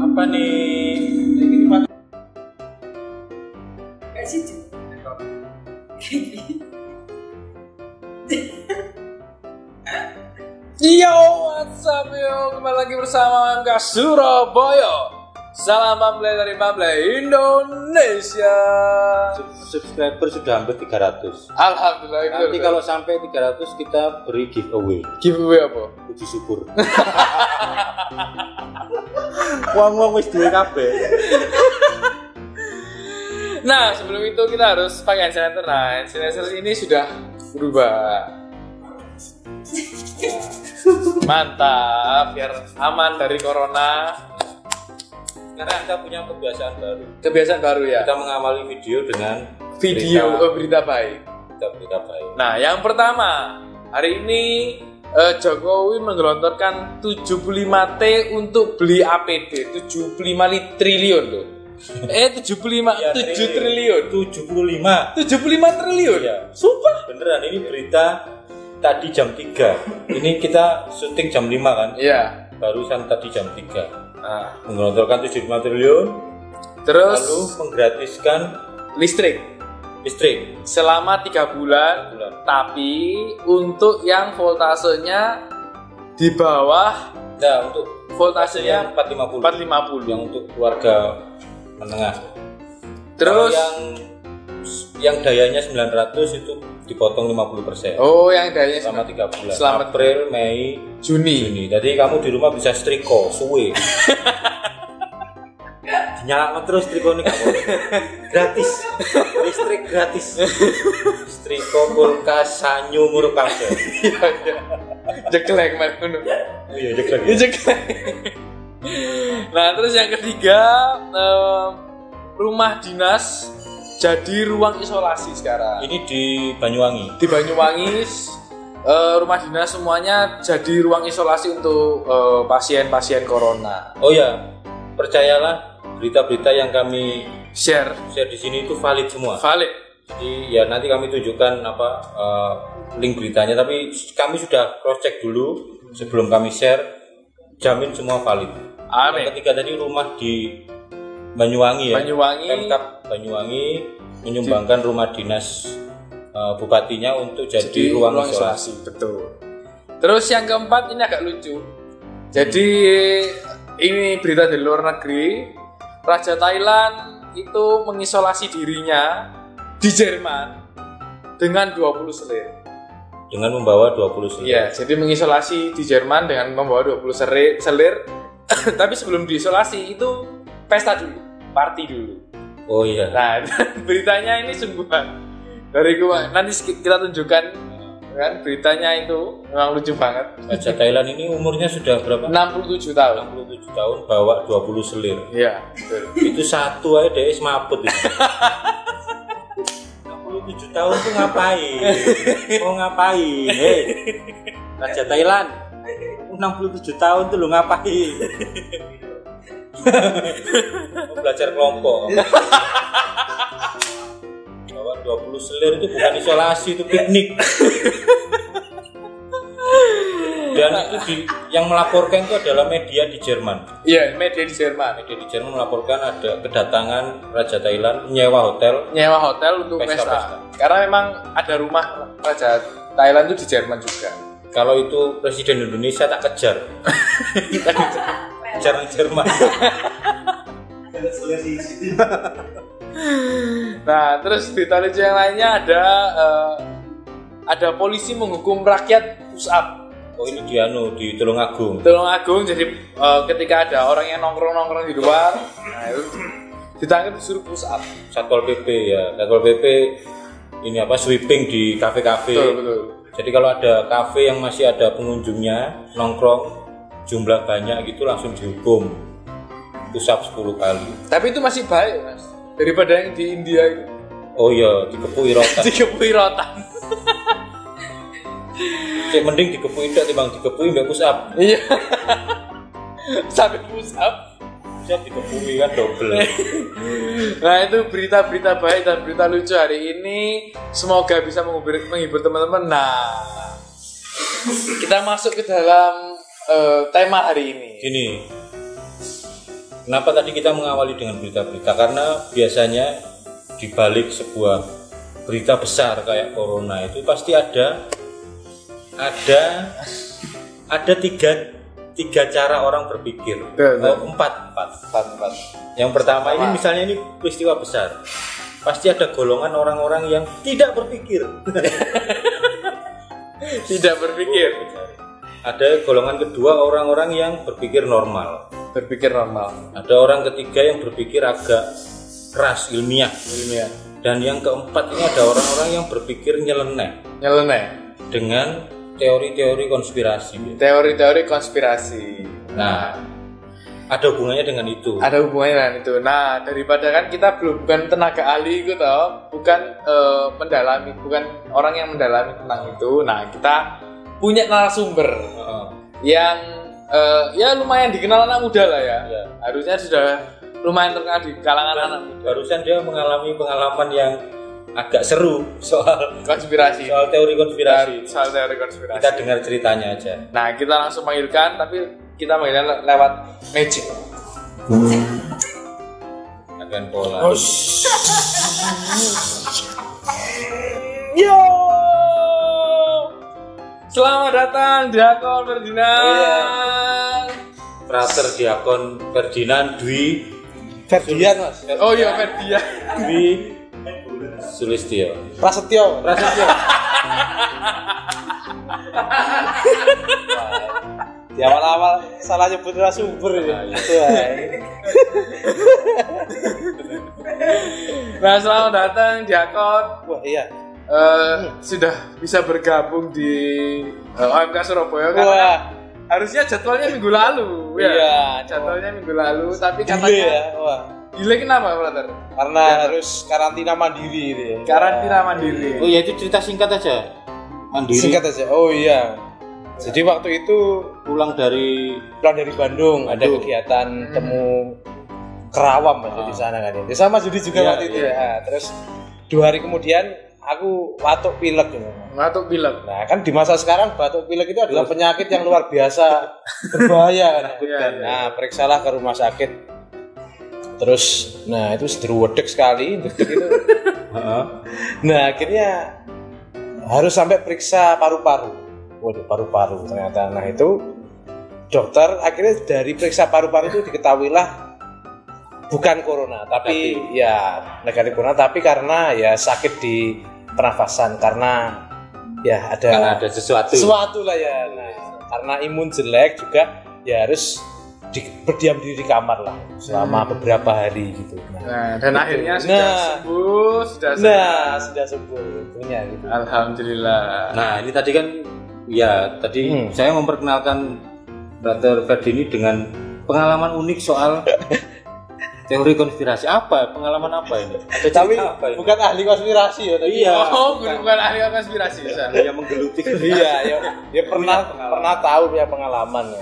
Apa nih? Kayak situ. Yo, what's up yo? Kembali lagi bersama MK Surabaya. Salam Mamble dari Mamble Indonesia. Subscriber sudah hampir 300. Alhamdulillah. Nanti kalau sampai 300 kita beri giveaway. Giveaway apa? Puji syukur. Wong wis duwe kabeh. Nah, sebelum itu kita harus pakai hand sanitizer. Nah, hand sanitizer ini sudah berubah. Mantap, biar aman dari corona. Karena kita punya kebiasaan baru. Kebiasaan baru ya. Kita mengawali video dengan Berita baik. berita baik. Nah, yang pertama, hari ini Jokowi menggelontorkan 75T untuk beli APD, 75 triliun loh. 75 Ya, 7 triliun. 75 triliun. Ya. Sumpah. Beneran, ini berita tadi jam 3. Ini kita syuting jam 5 kan? Iya. Barusan tadi jam 3. Nah, Menggelontorkan 75 triliun, terus lalu menggratiskan listrik selama 3 bulan. Tapi untuk yang voltasenya di bawah, Nah, untuk voltasenya 450 450. yang untuk keluarga menengah. Terus Kalau yang dayanya 900 itu dipotong 50%. oh, yang dayanya Selama 3 bulan. Selama April, Mei, Juni. Jadi kamu di rumah bisa setrika suwe. Dinyalakan terus setrika ini kamu. Gratis. Listrik gratis. Setrika, kulkas, sanyu, muruk kabeh. Jeklek ngono. Iya, jeklek. Jeklek. Nah, terus yang ketiga, rumah dinas jadi ruang isolasi sekarang. Ini di Banyuwangi. Di Banyuwangi, rumah dinas semuanya jadi ruang isolasi untuk pasien-pasien corona. Oh ya, percayalah berita-berita yang kami Share di sini itu valid semua. valid. Jadi ya nanti kami tunjukkan link beritanya, tapi kami sudah cross check dulu sebelum kami share, jamin semua valid. Amin. Yang ketiga tadi rumah di Banyuwangi ya. Banyuwangi. Pemkab Banyuwangi menyumbangkan rumah dinas bupatinya untuk jadi ruang isolasi. Betul. Terus yang keempat ini agak lucu. Jadi ini berita dari luar negeri. Raja Thailand itu mengisolasi dirinya di Jerman dengan 20 selir. Dengan membawa 20 selir. Iya, jadi mengisolasi di Jerman dengan membawa 20 selir. Tapi sebelum diisolasi itu pesta dulu, party dulu. Oh iya. Nah, beritanya ini sungguhan dari gua. Nanti kita tunjukkan kan beritanya itu memang lucu banget. Raja Thailand ini umurnya sudah berapa? 67 tahun. 67 tahun bawa 20 selir. Iya, betul. Itu satu aja deh semaput itu. 67 tahun tuh ngapain? Mau ngapain? Hei, Raja Thailand 67 tahun tuh lu ngapain? Mau belajar kelompok. Bawa 20 selir itu bukan isolasi, itu piknik. Dan itu yang melaporkan itu adalah media di Jerman. Iya, media di Jerman. Media di Jerman melaporkan ada kedatangan Raja Thailand nyewa hotel Untuk Pesta. pesta. Karena memang ada rumah Raja Thailand itu di Jerman juga. Kalau itu presiden Indonesia tak kejar. Kejar Jerman. Nah, terus berita lucu yang lainnya ada polisi menghukum rakyat push up. Oh, ini di Tulungagung. Tulungagung, jadi ketika ada orang yang nongkrong di luar, nah itu ditangkap disuruh push up. Satpol PP ya. Satpol PP ini sweeping di kafe-kafe. Betul. Jadi kalau ada kafe yang masih ada pengunjungnya nongkrong jumlah banyak gitu langsung dihukum push up 10 kali. Tapi itu masih baik, Mas. Daripada yang di India itu. Oh iya, dikepui rotan. Dikepui rotan. Cek mending dikepui ndak timbang dikepui mbak push up. Iya. Sampai push up. Saya dikepui kan double. Nah, itu berita-berita baik dan berita lucu hari ini. Semoga bisa menghibur teman-teman. Nah, kita masuk ke dalam tema hari ini. Gini, Kenapa tadi kita mengawali dengan berita-berita? Karena biasanya di balik sebuah berita besar kayak corona itu pasti ada tiga cara orang berpikir. Empat. Yang pertama ini misalnya ini peristiwa besar, pasti ada golongan orang-orang yang tidak berpikir. Tidak berpikir. Ada golongan kedua orang-orang yang berpikir normal. Ada orang ketiga yang berpikir agak keras, ilmiah. Dan yang keempat ini ada orang-orang yang berpikir nyeleneh dengan teori-teori konspirasi. Nah, ada hubungannya dengan itu. Nah, daripada kan kita belum bukan tenaga ahli itu toh, bukan bukan orang yang mendalami tentang itu. Nah, kita punya narasumber yang ya lumayan dikenal anak muda lah ya. Harusnya sudah lumayan terkenal di kalangan anak muda. Barusan dia mengalami pengalaman yang agak seru soal konspirasi, soal teori konspirasi. Kita dengar ceritanya aja. Nah, kita langsung panggilkan, tapi kita panggilkan lewat magic. Akan pola. Yo, selamat datang Diakon Ferdinand. Frater Diakon Ferdinand Dwi Ferdian, Mas. Oh iya, Ferdian. Dwi Sulistyo. Prasetyo. Di awal-awal salah nyebut narasumber ya. Nah, selamat datang Diakon. Wah, iya. Sudah bisa bergabung di OMK Surabaya kan? Wah, harusnya jadwalnya minggu lalu. Iya, jadwalnya minggu lalu, tapi delay katanya ya. Wah, delay kenapa, brother? karena harus karantina mandiri itu ya. Karantina mandiri. Oh ya, itu cerita singkat aja. Mandiri. Singkat aja. Oh iya. Jadi waktu itu Pulang dari Bandung, ada kegiatan temu kerawam aja di sana kan. Ya sama Judi juga Iya, waktu itu iya. ya. Nah, terus 2 hari kemudian aku batuk pilek gitu. Batuk pilek. Nah kan di masa sekarang batuk pilek itu adalah penyakit yang luar biasa berbahaya kan. Iya. Nah periksalah ke rumah sakit. Terus, nah itu sederwedek sekali, dedek itu. Nah akhirnya harus sampai periksa paru-paru. Waduh, paru-paru ternyata. Nah itu dokter akhirnya dari periksa paru-paru itu diketahuilah bukan corona, tapi ya negatif corona, tapi karena ya sakit di pernafasan, karena ya karena ada sesuatu lah ya. Nah, karena imun jelek juga ya harus berdiam diri di kamar lah selama beberapa hari gitu. Nah, dan akhirnya sudah sembuh, sudah sembuh punya gitu. Alhamdulillah. Nah, ini tadi kan ya tadi saya memperkenalkan Brother Ferdi ini dengan pengalaman unik soal teori konspirasi. Pengalaman apa ini? Ada Tapi cerita apa ini? bukan ahli konspirasi ya tadi. Iya. Oh, bukan ahli konspirasi. Yang menggeluti. Iya, ya pernah tahu punya pengalaman ya.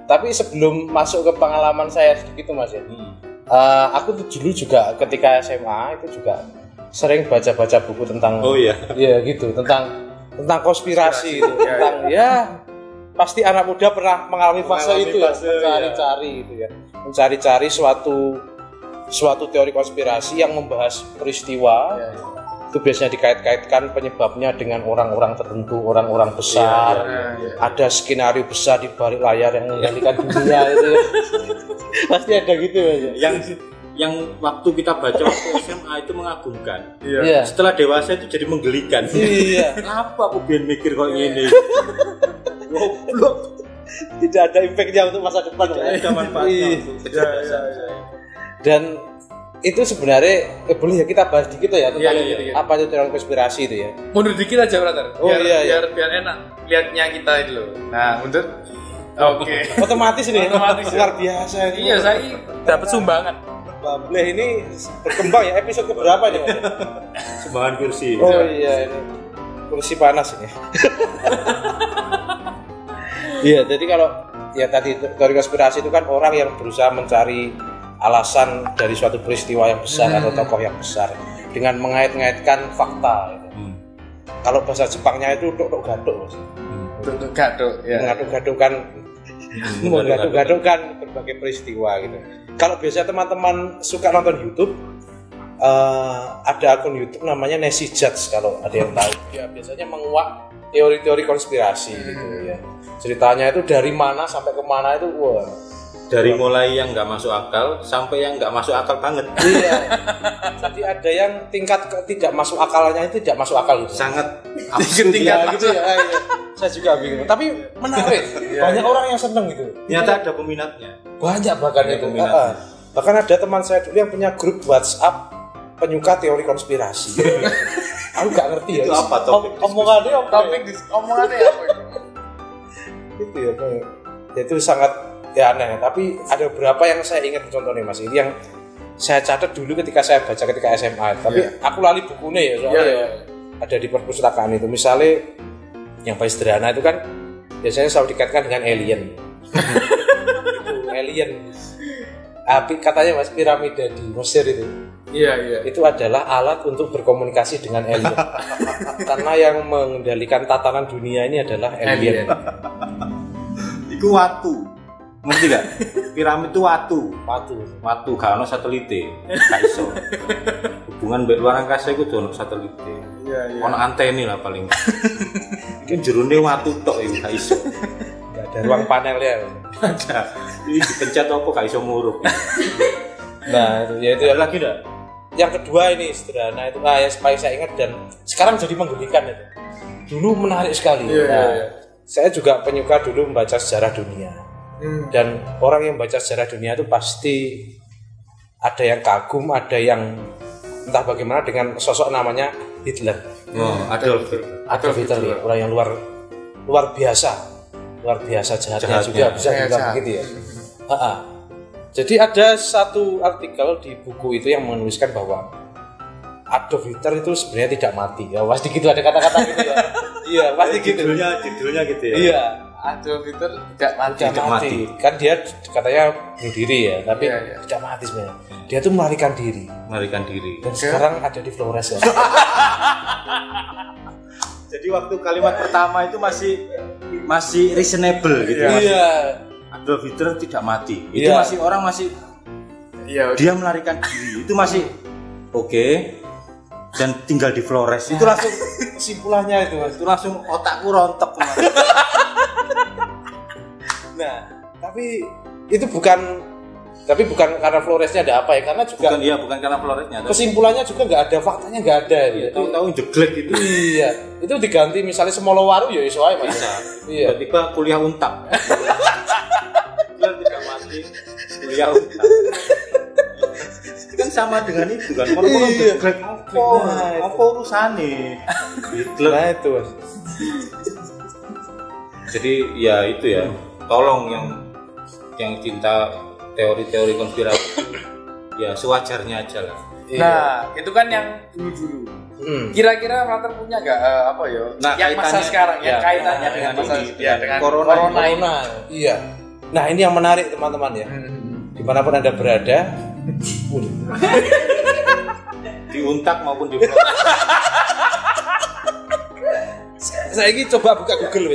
Tapi sebelum masuk ke pengalaman saya sedikit Mas ya. Aku dulu juga ketika SMA itu juga sering baca-baca buku tentang iya gitu, tentang konspirasi itu, tentang ya pasti anak muda pernah mengalami fase itu ya, mencari-cari itu ya. Mencari-cari suatu teori konspirasi yang membahas peristiwa. Itu biasanya dikait-kaitkan penyebabnya dengan orang-orang tertentu, orang-orang besar. Ada skenario besar di balik layar yang mengendalikan dunia itu. Pasti ada gitu ya. Yang waktu kita baca waktu SMA itu mengagumkan. Iya. Setelah dewasa itu jadi menggelikan. Iya. Apa aku biar mikir kok ini? Goblok. Tidak ada impact-nya untuk masa depan. Tidak ada manfaatnya. Dan itu sebenarnya boleh ya kita bahas dikit ya tentang apa itu teori konspirasi itu ya. Mundur dikit aja, brother. Biar enak lihatnya kita itu loh. Nah, mundur. Oke. Otomatis ini. Otomatis. Luar biasa ini. Iya, saya dapat sumbangan. Bableh ini berkembang ya, episode keberapa nih Mas? Sumbangan kursi. Oh iya, ini kursi panas ini. Iya, jadi kalau ya tadi teori konspirasi itu kan orang yang berusaha mencari alasan dari suatu peristiwa yang besar atau tokoh yang besar dengan mengait-ngaitkan fakta. Kalau bahasa Jepangnya itu dok gadok, Mas. Dok gadok, ya. Gadok-gadok kan menggaduh-gaduhkan berbagai peristiwa gitu. Kalau biasa teman-teman suka nonton YouTube, ada akun YouTube namanya Nancy Judge kalau ada yang tahu. Dia biasanya menguak teori-teori konspirasi gitu ya. Ceritanya itu dari mana sampai kemana itu, wah. Dari mulai yang nggak masuk akal sampai yang nggak masuk akal banget. Iya. Jadi ada yang tingkat tidak masuk akalnya itu tidak masuk akal gitu. Sangat absurd gitu ya. Iya. Saya juga bingung. Tapi menarik. Banyak orang yang seneng gitu. Ternyata ada peminatnya. Banyak bahkan itu. Bahkan ada teman saya dulu yang punya grup WhatsApp penyuka teori konspirasi. Aku nggak ngerti ya. Itu apa topik? Omongannya apa? Omongannya apa? Gitu ya. Itu sangat aneh. Tapi ada beberapa yang saya ingat contohnya Mas. Ini yang saya catat dulu ketika saya baca ketika SMA. Tapi aku lali bukunya ya soalnya ada di perpustakaan itu. Misalnya yang paling sederhana itu kan biasanya selalu dikaitkan dengan alien. Itu alien. Katanya Mas, piramida di Mesir itu. Iya. Itu adalah alat untuk berkomunikasi dengan alien. Karena yang mengendalikan tatanan dunia ini adalah alien. Itu watu. Ngerti gak? Piramid itu watu, gak ono satelite, gak iso. Hubungan mbek luar angkasa iku ono satelite. Iya. Ono anteni lah paling. Iki jerone watu tok iku gak iso. Enggak ada ruang panelnya. Ada. Ini dipencet apa gak iso murup. Nah, itu ada lagi enggak? Yang kedua ini sederhana itu yang paling saya ingat dan sekarang jadi menggelikan itu. Dulu menarik sekali. Saya juga penyuka dulu membaca sejarah dunia. Dan orang yang baca sejarah dunia itu pasti ada yang kagum, ada yang entah bagaimana dengan sosok namanya Hitler. Adolf Hitler, orang yang luar biasa jahatnya juga bisa dibilang begitu ya. Jadi ada satu artikel di buku itu yang menuliskan bahwa Adolf Hitler itu sebenarnya tidak mati. Ya pasti gitu, ada kata-kata gitu ya. Iya, pasti gitu. Judulnya gitu ya. Iya. Adolf Hitler tidak mati. Kan dia katanya bunuh diri ya, tapi tidak mati sebenarnya. Dia tuh melarikan diri. Dan sekarang ada di Flores ya. Jadi waktu kalimat pertama itu masih reasonable gitu. Iya. Adolf Hitler tidak mati. Itu masih orang dia melarikan diri. Itu masih oke. Dan tinggal di Flores. Itu langsung kesimpulannya itu Mas. Itu langsung otakku rontok. Nah, tapi itu bukan karena Floresnya ada apa ya, karena juga bukan karena Floresnya. Kesimpulannya juga nggak ada, faktanya nggak ada. Iya, tahu-tahu jeglek gitu. Iya, itu diganti misalnya Semolowaru ya iso ae Mas. Iya. Tiba-tiba kuliah untak. Tidak mati, kuliah untak. Kan sama dengan itu kan, orang jeglek apa urusannya? Hitler itu Mas. Jadi ya itu ya, tolong yang cinta teori-teori konspirasi ya sewajarnya aja lah. Nah, itu kan yang dulu-dulu. Kira-kira Frater punya nggak apa ya? Nah, yang masa sekarang, yang kaitannya dengan masa dengan corona ini. Iya. Nah, ini yang menarik teman-teman ya. Dimanapun Anda berada, diuntak maupun di saya ini coba buka Google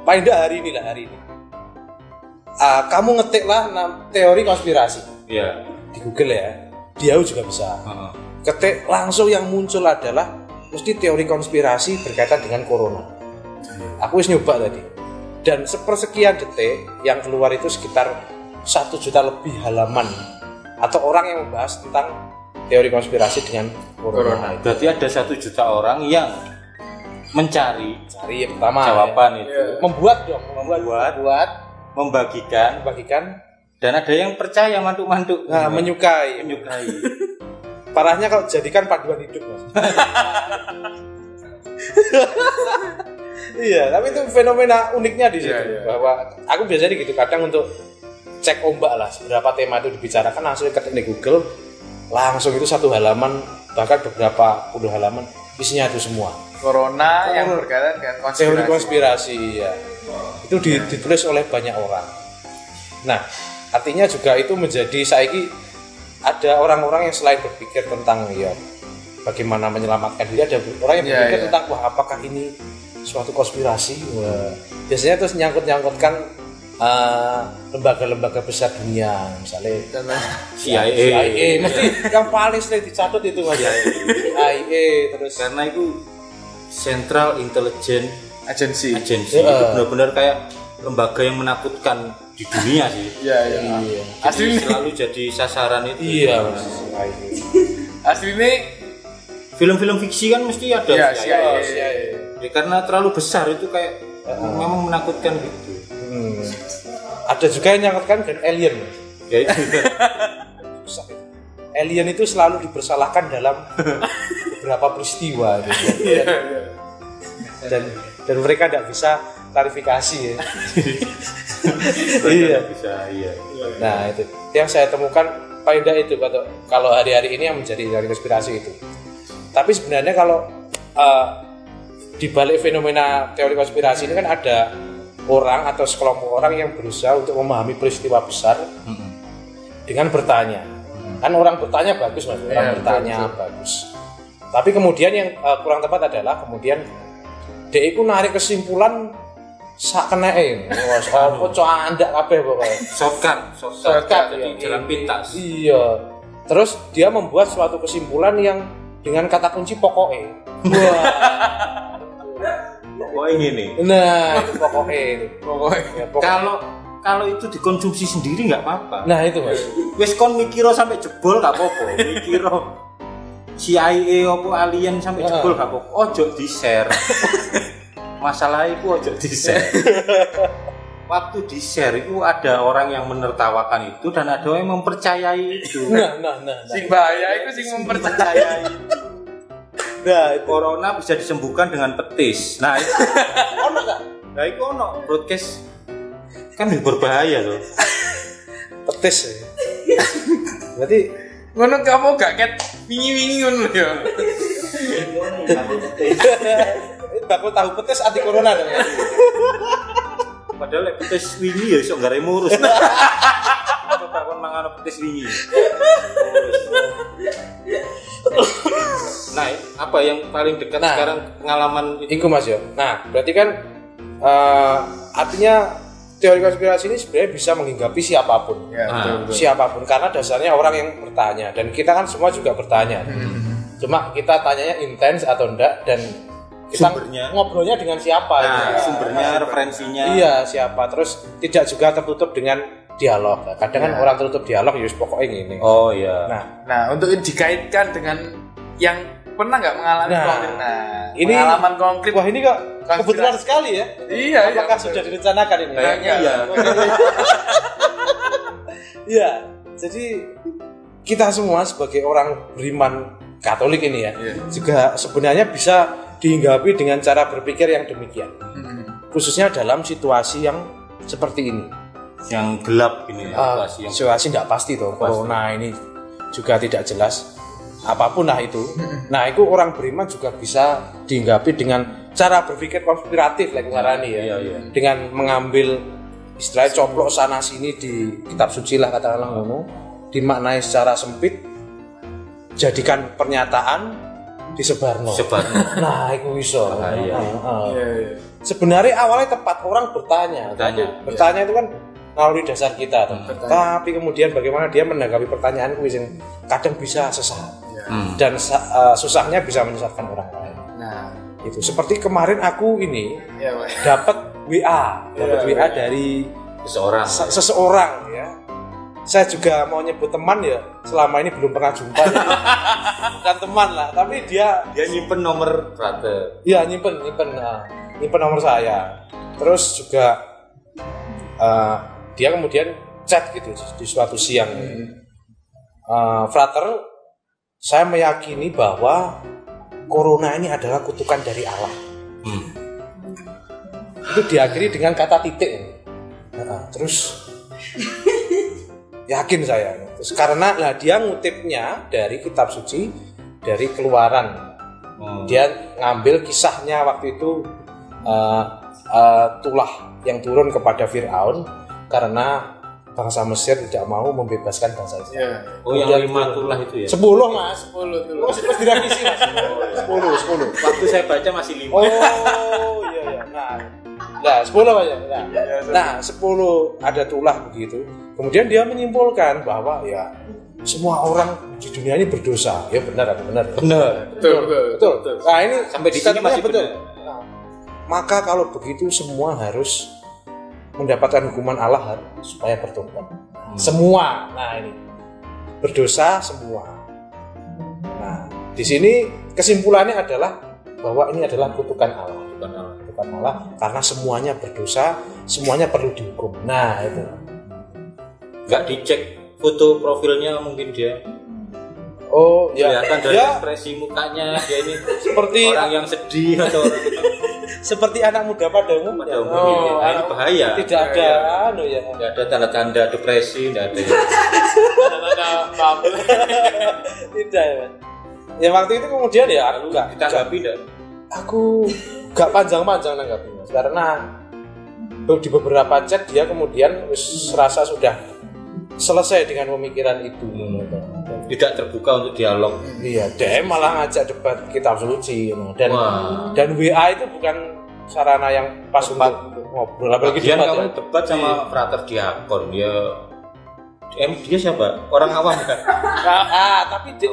paling tidak hari ini kamu ngetiklah teori konspirasi di Google ya, dia juga bisa ketik langsung yang muncul adalah mesti teori konspirasi berkaitan dengan corona. Aku wis nyoba tadi dan sepersekian detik yang keluar itu sekitar 1 juta lebih halaman atau orang yang membahas tentang teori konspirasi dengan corona. Berarti ada 1 juta orang yang mencari yang pertama jawaban itu, membuat membagikan, dan ada yang percaya mantuk-mantuk, menyukai. Parahnya kalau jadikan panduan hidup Mas. Iya, tapi itu fenomena uniknya di situ bahwa aku biasanya gitu kadang untuk cek ombak lah seberapa tema itu dibicarakan langsung ketik di Google, langsung itu 1 halaman bahkan beberapa puluh halaman isinya itu semua. Corona yang berkaitan dengan teori konspirasi ya. Itu ditulis oleh banyak orang. Nah, artinya juga itu menjadi saiki ada orang-orang yang selain berpikir tentang bagaimana menyelamatkan diri, ada orang yang berpikir tentang apakah ini suatu konspirasi. Wah. Biasanya terus nyangkut-nyangkutkan lembaga-lembaga besar dunia, misalnya CIA. Mesti yang paling sering dicatat itu Mas. CIA terus karena itu Central Intelligence Agency. Itu benar-benar kayak lembaga yang menakutkan di dunia sih. Iya. Asli selalu jadi sasaran itu. Iya, Mas. Asli ini film-film fiksi kan mesti ada CIA. Ya, karena terlalu besar itu kayak memang menakutkan gitu. Ada juga yang nyangkutkan dan alien. Ya itu. Alien itu selalu dipersalahkan dalam beberapa peristiwa gitu. Dan mereka tidak bisa klarifikasi ya. Iya. Nah, itu yang saya temukan faedah itu kalau hari-hari ini yang menjadi dari konspirasi itu. Tapi sebenarnya kalau di balik fenomena teori konspirasi ini kan ada orang atau sekelompok orang yang berusaha untuk memahami peristiwa besar dengan bertanya. Kan orang bertanya bagus Mas, orang bertanya bagus. Tapi kemudian yang kurang tepat adalah kemudian dia itu narik kesimpulan sak keneke. Wes apa candak kabeh pokoke. Shortcut jadi jalan pintas. Iya. Terus dia membuat suatu kesimpulan yang dengan kata kunci pokoknya. Pokoknya ini. Nah, itu pokoknya. Kalau itu dikonsumsi sendiri nggak apa-apa. Nah itu Mas. Wes kon mikiro sampai jebol nggak apa-apa. Mikiro CIA apa alien sampai jebol gak apa-apa. Ojo di-share. Masalah itu ojo di-share. Waktu di-share itu ada orang yang menertawakan itu dan ada yang mempercayai itu. Nah. Sing bahaya itu sing mempercayai. Nah, corona bisa disembuhkan dengan petis. Nah, itu ono enggak? Nah, itu ono broadcast kan berbahaya loh. Petis ya. Berarti ngono kamu gak ket wingi-wingi ngono ya. Bakul tahu petis anti corona dong. Padahal petis wingi ya iso gare murus. Coba kon mangan petis wingi. Nah, apa yang paling dekat sekarang pengalaman itu Mas ya. Nah, berarti kan artinya teori konspirasi ini sebenarnya bisa menghinggapi siapapun. Ya, siapapun karena dasarnya orang yang bertanya dan kita kan semua juga bertanya. Cuma kita tanyanya intens atau enggak dan kita ngobrolnya dengan siapa sumbernya, referensinya. Iya, siapa. Terus tidak juga tertutup dengan dialog. Kadang kan orang tertutup dialog ya pokoknya gini. Oh iya. Nah, untuk dikaitkan dengan yang pernah nggak mengalami konkret. Ini pengalaman konkret. Wah, ini kok kebetulan sekali ya. Iya. Apakah sudah direncanakan ini? Kayaknya iya. Iya. Jadi kita semua sebagai orang beriman Katolik ini ya, juga sebenarnya bisa dihinggapi dengan cara berpikir yang demikian. Khususnya dalam situasi yang seperti ini. Yang gelap ini situasi tidak pasti tuh. Corona ini juga tidak jelas. Apapun lah itu. Nah, itu orang beriman juga bisa dihinggapi dengan cara berpikir konspiratif like ngarani ya. Iya. Dengan mengambil istilahnya coplok sana sini di kitab suci lah katakanlah ngono, dimaknai secara sempit, jadikan pernyataan disebarno. Nah, itu iso. Sebenarnya awalnya tepat orang bertanya itu kan naluri dasar kita tapi kemudian bagaimana dia menanggapi pertanyaan yang kadang bisa sesat dan susahnya bisa menyesatkan orang lain. Nah, itu seperti kemarin aku ini dapat WA dari seseorang ya. Saya juga mau nyebut teman ya, selama ini belum pernah jumpa ya. Bukan teman lah, tapi dia nyimpen nomor brother. Iya, nyimpen nomor saya. Terus juga dia kemudian chat gitu di suatu siang. Frater, saya meyakini bahwa corona ini adalah kutukan dari Allah. Itu diakhiri dengan kata titik. Terus yakin saya. Terus karena dia ngutipnya dari kitab suci, dari Keluaran. Dia ngambil kisahnya waktu itu tulah yang turun kepada Fir'aun karena bangsa Mesir tidak mau membebaskan bangsa Israel. Oh, yang 5 tulah itu ya? 10 Mas. 10 tulah. Terus direvisi Mas. 10. Waktu saya baca masih 5. Oh iya. Nah 10 aja. Nah 10 ada tulah begitu. Kemudian dia menyimpulkan bahwa ya semua orang di dunia ini berdosa. Ya benar. Betul. Nah ini Sampai di sini masih betul. benar. Nah, maka kalau begitu semua harus mendapatkan hukuman Allah supaya bertobat. Semua. Nah ini berdosa semua. Nah di sini kesimpulannya adalah bahwa ini adalah kutukan Allah. Kutukan Allah karena semuanya berdosa, semuanya perlu dihukum. Nah itu. Nggak dicek foto profilnya mungkin dia. Oh ya. Kelihatan dari Ya, ekspresi mukanya dia ini seperti orang yang sedih atau orang seperti anak muda pada umumnya. pada umumnya. Nah, ini bahaya. Tidak ada anu ya. Nggak ada tanda-tanda depresi, nggak ada. Tidak ya. Ya waktu itu kemudian ya aku Ditanggapi nggak? aku gak panjang-panjang nanggapinya karena di beberapa chat dia kemudian serasa sudah selesai dengan pemikiran itu. Tidak terbuka untuk dialog. Iya, dia malah ngajak debat kitab suci dan Wah. dan WA itu bukan sarana yang pas untuk ngobrol apalagi Lagian debat. kamu Ya. debat sama Frater Diakon dia. Dia siapa? Orang awam kan? Tapi dia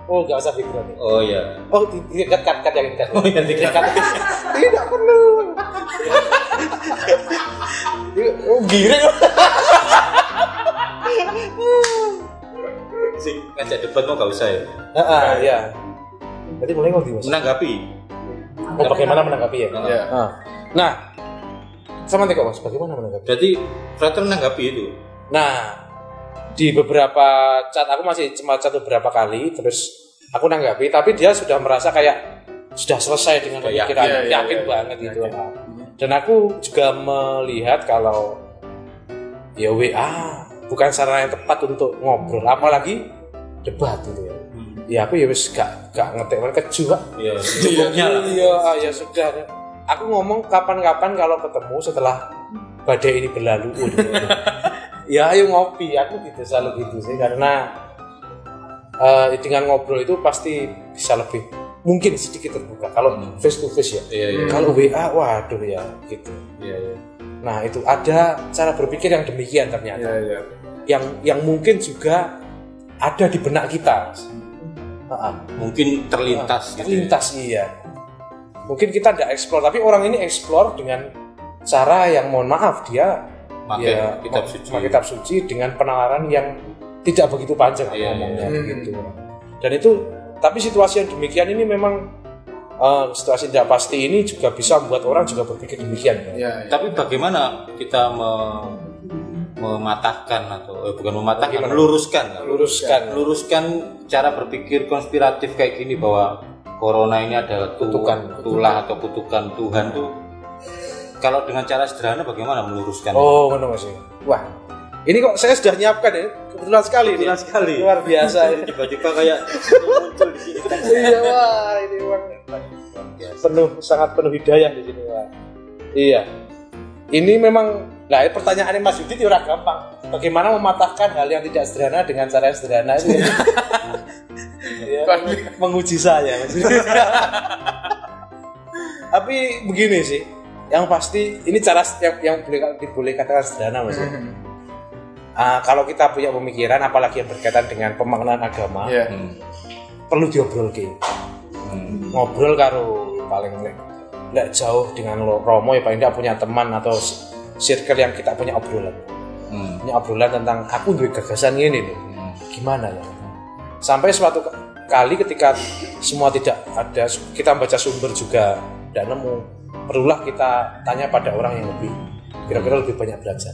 oh nggak usah pikiran. Oh iya. Oh, kat yang kat. Oh yang tiga. Tidak perlu. Oh, giring. Sih ngajak debat mau nggak usah ya. Iya. Berarti mulai mau Mas. Menanggapi. Oh, bagaimana menanggapi ya? Iya. Nah, sama nih kok Mas, bagaimana menanggapi? Jadi Frater menanggapi itu. Nah, di beberapa chat aku masih cuma chat beberapa kali, terus aku nanggapi, tapi dia sudah merasa kayak sudah selesai dengan Kayak pemikiran, yakin, yakin banget gitu. Dan aku juga melihat kalau ya WA bukan sarana yang tepat untuk ngobrol, apalagi debat gitu ya. Ya aku ya wis gak ngetik keju Pak. Iya. Cukupnya lah. Iya, ya sudah. Aku ngomong kapan-kapan kalau ketemu setelah badai ini berlalu. Ya ayo ngopi, aku gitu selalu gitu sih karena dengan ngobrol itu pasti bisa lebih mungkin sedikit terbuka kalau face to face ya. Iya. Kalau WA waduh ya gitu. Iya. Nah itu ada cara berpikir yang demikian ternyata. Iya. Yang mungkin juga ada di benak kita. Mungkin terlintas. Terlintas iya. Mungkin kita tidak eksplor, tapi orang ini eksplor dengan cara yang mohon maaf dia Pakai kitab suci. pakai kitab suci dengan penalaran yang tidak begitu panjang ngomongnya begitu. Dan itu tapi situasi yang demikian ini memang situasi tidak pasti ini juga bisa membuat orang juga berpikir demikian. Iya. Tapi bagaimana kita mematahkan atau bukan mematahkan, meluruskan cara berpikir konspiratif kayak gini bahwa corona ini adalah tulah atau kutukan Tuhan tuh. Kalau dengan cara sederhana bagaimana meluruskan? Oh, benar Mas. Wah, ini kok saya sudah nyiapkan ya. Kebetulan sekali. Luar biasa ini. Tiba-tiba kayak muncul di sini. Iya, wah, ini sangat penuh hidayah di sini, Wah. Iya. Ini memang pertanyaan Mas Yudit ora gampang. Bagaimana mematahkan hal yang tidak sederhana dengan cara yang sederhana itu? Ya, menguji saya. Tapi begini sih. Yang pasti ini cara yang boleh katakan sederhana Mas. Kalau kita punya pemikiran apalagi yang berkaitan dengan pemaknaan agama, perlu diobrol ke. Ngobrol karo paling nggak jauh dengan Romo ya paling nggak punya teman atau circle yang kita punya obrolan. Punya obrolan tentang aku duwe gagasan ini nih. Gimana ya? Sampai suatu kali ketika semua tidak ada, kita baca sumber juga tidak nemu. Perlulah kita tanya pada orang yang kira-kira lebih banyak belajar.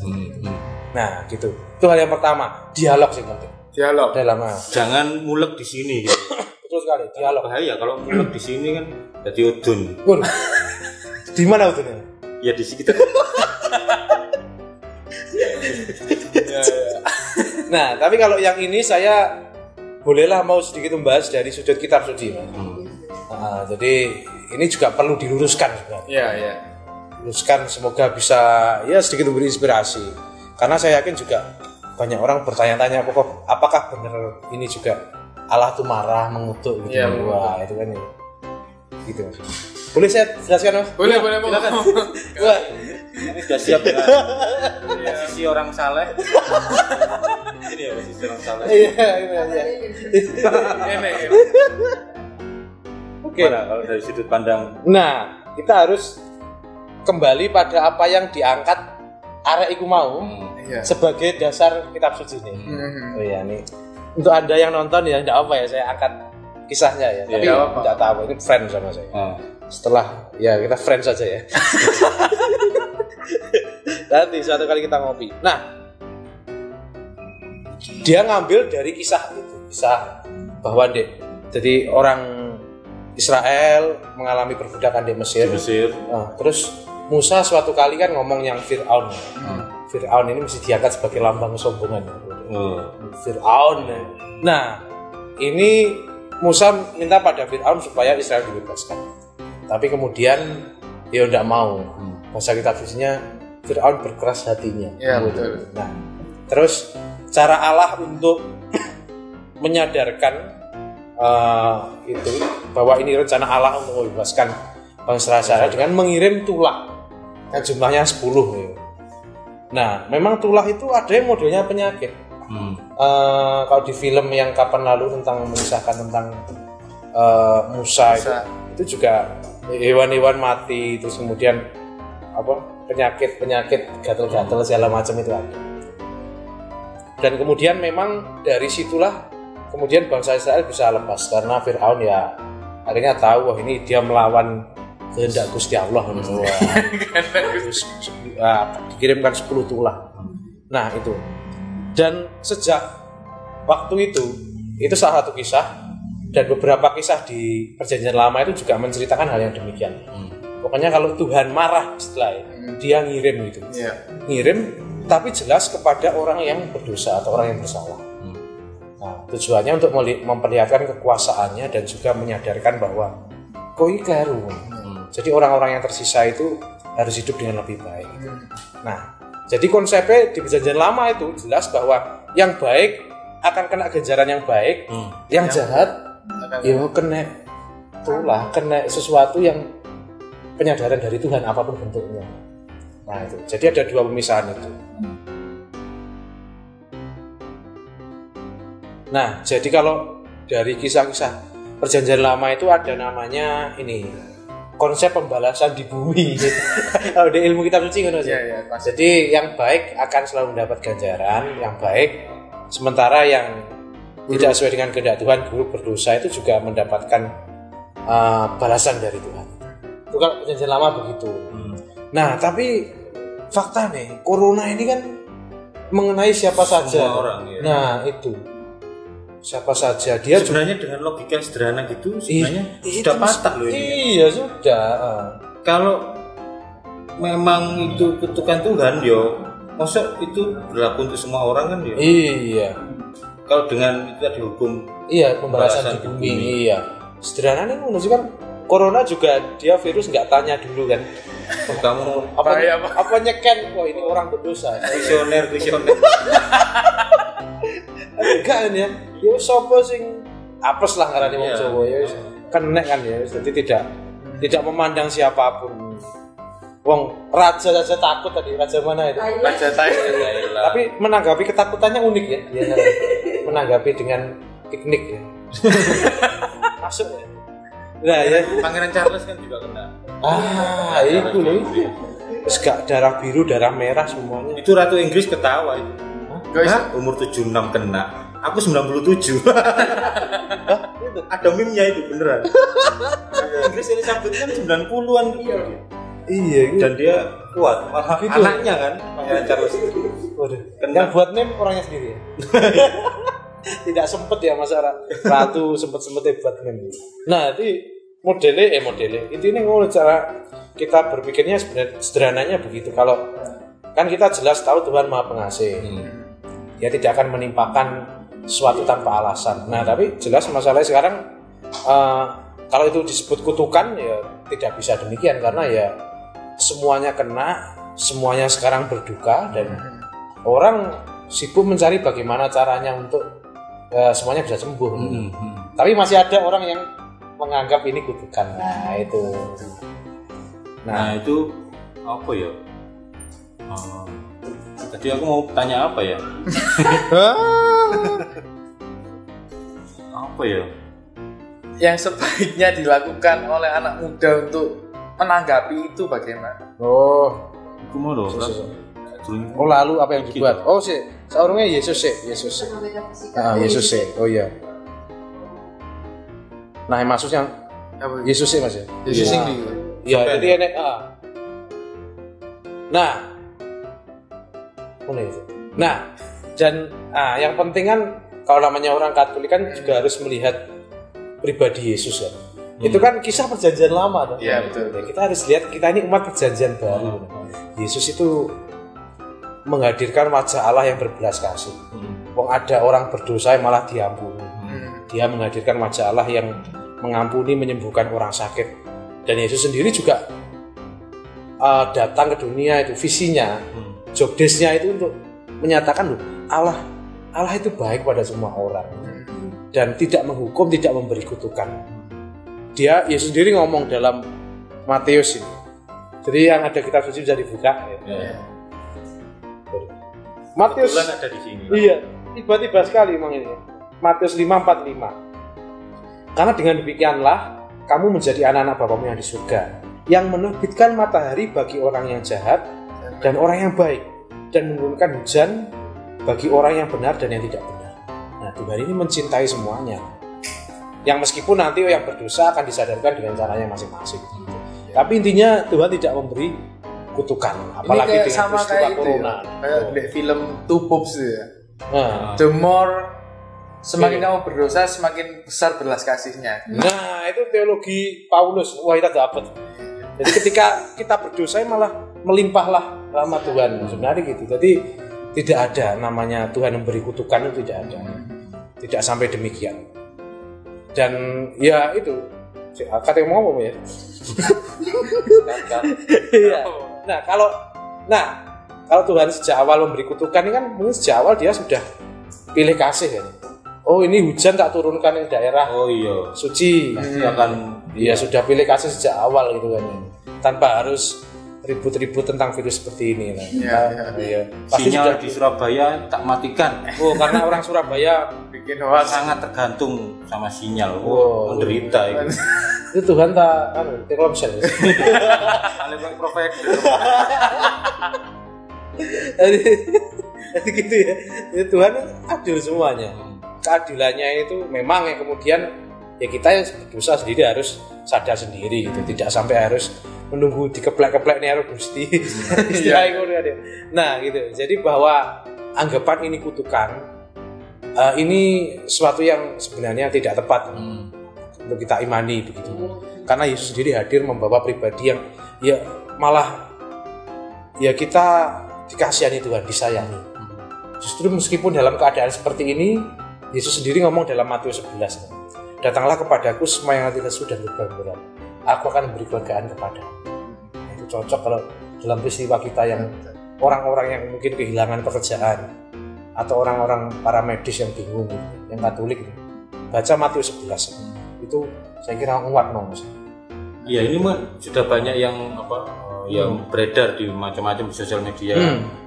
Nah, gitu. Itu hal yang pertama, dialog sih penting. Dialog. Jangan mulek di sini gitu. Betul sekali, dialog. Bahaya kalau mulek di sini kan jadi udun. Di mana udunnya? Ya di sekitar. Nah, tapi kalau yang ini saya bolehlah mau sedikit membahas dari sudut kitab suci, Mas. Jadi ini juga perlu diluruskan sebenarnya. Iya. Luruskan semoga bisa ya sedikit memberi inspirasi. Karena saya yakin juga banyak orang bertanya-tanya apakah benar ini juga Allah tuh marah mengutuk gitu. Iya, Wah, itu kan ya. Gitu. Boleh saya jelaskan Mas? Boleh, boleh. Silakan. Wah, Ini sudah siap dengan posisi orang saleh. Ini ya posisi orang saleh. iya. Ini. Oke. Mana kalau dari sudut pandang? Nah, kita harus kembali pada apa yang diangkat arek iku mau Iya. sebagai dasar kitab suci ini. Oh iya nih. Untuk Anda yang nonton ya enggak apa ya saya angkat kisahnya ya. Tapi nggak apa-apa. enggak tahu ini friend sama saya. Setelah ya kita friend saja ya. Nanti suatu kali kita ngopi. Nah, dia ngambil dari kisah itu, kisah bahwa jadi orang Israel mengalami perbudakan di Mesir. Nah, terus Musa suatu kali kan ngomong yang Fir'aun. Fir'aun ini mesti diangkat sebagai lambang kesombongan. Fir'aun. Nah, ini Musa minta pada Fir'aun supaya Israel dibebaskan. Tapi kemudian dia tidak mau. Bahasa kitab sucinya Fir'aun berkeras hatinya. Ya, betul. Nah, terus cara Allah untuk menyadarkan itu bahwa ini rencana Allah untuk membebaskan bangsa Israel dengan mengirim tulah yang jumlahnya 10 ya. Nah, memang tulah itu ada yang modelnya penyakit. Kalau di film yang kapan lalu tentang mengisahkan tentang Musa itu juga hewan-hewan mati, terus kemudian penyakit gatal-gatal segala macam itu ada. Dan kemudian memang dari situlah kemudian bangsa Israel bisa lepas karena Fir'aun ya akhirnya tahu wah ini dia melawan kehendak Gusti Allah. Terus dikirimkan 10 tulah. Nah itu. Dan sejak waktu itu salah satu kisah dan beberapa kisah di Perjanjian Lama itu juga menceritakan hal yang demikian. Pokoknya kalau Tuhan marah setelah dia ngirim gitu. Ngirim tapi jelas kepada orang yang berdosa atau orang yang bersalah. Nah, tujuannya untuk memperlihatkan kekuasaannya dan juga menyadarkan bahwa koi kleru. Jadi orang-orang yang tersisa itu harus hidup dengan lebih baik. Nah, jadi konsepnya di Perjanjian Lama itu jelas bahwa yang baik akan kena ganjaran yang baik, yang jahat ya kena tulah, kena sesuatu yang penyadaran dari Tuhan apapun bentuknya. Nah itu, jadi ada dua pemisahan itu. Nah, jadi kalau dari kisah-kisah Perjanjian Lama itu ada namanya ini konsep pembalasan di bumi. Kalau di ilmu kitab suci kan jadi yang baik akan selalu mendapat ganjaran yang baik, sementara yang tidak sesuai dengan kehendak Tuhan, buruk berdosa itu juga mendapatkan balasan dari Tuhan. Itu kan Perjanjian Lama begitu. Nah, tapi fakta nih, corona ini kan mengenai siapa saja. Orang, ya. Nah, itu. Siapa saja dia sebenarnya dengan logika sederhana gitu sebenarnya sudah patah loh ini. Iya, sudah. Kalau memang itu kutukan Tuhan yo, maksud itu berlaku untuk semua orang kan yo. Iya. Kalau dengan itu dihukum pembalasan di bumi. Iya. Sederhana nih menurut kan corona juga dia virus nggak tanya dulu kan. Kamu apa nyeken kok ini orang berdosa. Visioner. Enggak kan ya. Ya sapa sing apes lah ngarani wong Jawa ya kenek kan ya. Jadi tidak memandang siapapun. Wong raja saja takut tadi, raja mana itu? Raja Thailand. Tapi menanggapi ketakutannya unik ya. Menanggapi dengan piknik ya. Masuk ya. Nah ya. Pangeran Charles kan juga kena. Itu loh. Terus gak darah biru, darah merah semuanya. Itu Ratu Inggris ketawa itu. Guys, umur 76 kena. Aku 97. Ada meme-nya itu beneran. Inggris Elizabeth kan 90-an gitu. Iya, dan dia kuat. Malah gitu. Anaknya kan Pangeran Charles. Waduh. Yang buat meme orangnya sendiri ya. Tidak sempet ya Mas Ratu sempet-sempetnya buat meme. Nah, itu modelnya intinya ngono cara kita berpikirnya sebenarnya sederhananya begitu. Kalau kan kita jelas tahu Tuhan Maha Pengasih. Dia tidak akan menimpakan sesuatu tanpa alasan. Nah, tapi jelas masalahnya sekarang kalau itu disebut kutukan ya tidak bisa demikian karena ya semuanya kena, semuanya sekarang berduka dan orang sibuk mencari bagaimana caranya untuk semuanya bisa sembuh. Tapi masih ada orang yang menganggap ini kutukan. Nah itu. Nah itu apa ya? Tadi aku mau tanya apa ya? Apa ya? Yang sebaiknya dilakukan oleh anak muda untuk menanggapi itu bagaimana? Oh, Aku mau loh. oh lalu apa yang dibuat? Oh sih, seorangnya Yesus sih. Yesus sih. Oh iya. Nah, maksudnya Yesus sih Mas ya. Yesus Iya. ini. Iya, jadi enek Nah, mana itu? Nah, dan yang penting kan kalau namanya orang Katolik kan juga harus melihat pribadi Yesus kan. Itu kan kisah perjanjian lama tuh. Iya, betul. Ya, kita harus lihat kita ini umat perjanjian baru. Yesus itu menghadirkan wajah Allah yang berbelas kasih. Wong ada orang berdosa yang malah diampuni. Dia menghadirkan wajah Allah yang mengampuni, menyembuhkan orang sakit. Dan Yesus sendiri juga datang ke dunia itu visinya, job desk-nya itu untuk menyatakan loh, Allah itu baik pada semua orang dan tidak menghukum, tidak memberi kutukan. Yesus sendiri ngomong dalam Matius ini. Jadi yang ada kitab suci bisa dibuka. Ya. Matius Kebetulan ada di sini. Iya, tiba-tiba sekali memang ini. Matius 5:45. Karena dengan demikianlah kamu menjadi anak-anak Bapamu yang di surga, yang menerbitkan matahari bagi orang yang jahat dan orang yang baik, dan menurunkan hujan bagi orang yang benar dan yang tidak benar. Nah, Tuhan ini mencintai semuanya. Yang meskipun nanti yang berdosa akan disadarkan dengan caranya masing-masing. Tapi intinya Tuhan tidak memberi kutukan, apalagi dengan sama peristiwa kayak itu corona. ya. Kayak di film Two Popes ya. Nah, The more semakin kamu berdosa, semakin besar belas kasihnya. Nah, itu teologi Paulus. Wah, kita dapat. Jadi ketika kita berdosa malah melimpahlah rahmat Tuhan. Sebenarnya gitu. Jadi tidak ada namanya Tuhan memberi kutukan, itu tidak ada. Tidak sampai demikian. Dan ya itu. Kata yang mau apa ya? Iya. Nah, kalau Tuhan sejak awal memberi kutukan ini kan mungkin sejak awal dia sudah pilih kasih kan. Oh, ini hujan tak turunkan di daerah suci. Pasti akan Iya, sudah pilih kasih sejak awal gitu kan. Tanpa harus ribut-ribut tentang virus seperti ini. Iya. Pasti sinyal sudah di Surabaya tak matikan. Oh, karena orang Surabaya Bikin hoax. Sangat tergantung sama sinyal. Oh, Menderita itu. itu Tuhan tak Telkomsel. Alih provider. Jadi gitu ya. Ya, Tuhan adil semuanya. Keadilannya itu memang yang kemudian ya kita yang berdosa sendiri harus sadar sendiri gitu. Tidak sampai harus menunggu dikeplek-keplek nih harus Gusti. Nah gitu. Jadi bahwa anggapan ini kutukan ini sesuatu yang sebenarnya tidak tepat untuk kita imani begitu. Karena Yesus sendiri hadir membawa pribadi yang ya malah ya kita dikasihani Tuhan, disayangi. Justru meskipun dalam keadaan seperti ini, Yesus sendiri ngomong dalam Matius 11, datanglah kepadaku semua yang hati lesu dan beban berat, aku akan memberi kelegaan kepadamu. Itu cocok kalau dalam peristiwa kita yang orang-orang yang mungkin kehilangan pekerjaan atau orang-orang para medis yang bingung, yang Katolik, baca Matius 11 itu saya kira nguat Mas. Iya, ini sudah banyak yang yang beredar di macam-macam sosial media